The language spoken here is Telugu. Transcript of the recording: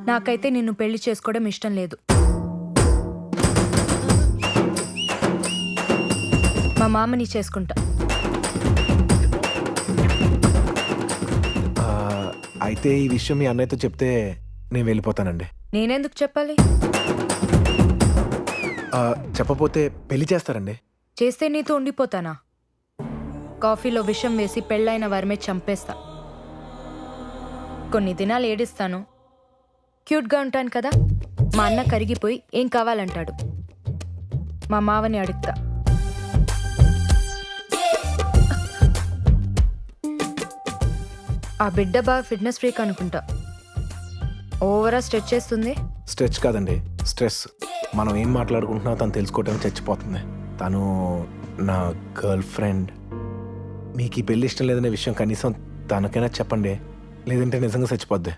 నాకైతే నిన్ను పెళ్లి చేసుకోవడం ఇష్టం లేదు. మా మామని చేసుకుంటా. అయితే ఈ విషయం మీ అన్నయ్యతో చెప్తే నేను వెళ్ళిపోతానండి. నేనెందుకు చెప్పాలి? చెప్పపోతే పెళ్లి చేస్తారండి. చేస్తే నీతో ఉండిపోతానా? కాఫీలో విషం వేసి పెళ్ళైన వారిమే చంపేస్తా. కొన్ని దినాలు ఏడిస్తాను, క్యూట్గా ఉంటాను కదా. మా అన్న కరిగిపోయి ఏం కావాలంటాడు. మా మావని అడుగుతా. ఆ బిడ్డ బాగా ఫిట్నెస్ ఫ్రీక్ అనుకుంటా. ఓవరా స్ట్రెచ్ చేస్తుంది. స్ట్రెచ్ కాదండి, స్ట్రెస్. మనం ఏం మాట్లాడుకుంటున్నామో తను తెలుసుకోవడానికి చచ్చిపోతుంది. తను నా గర్ల్ ఫ్రెండ్. మీకు ఈ పెళ్లి ఇష్టం లేదనే విషయం కనీసం తనకైనా చెప్పండి, లేదంటే నిజంగా చచ్చిపోద్ది.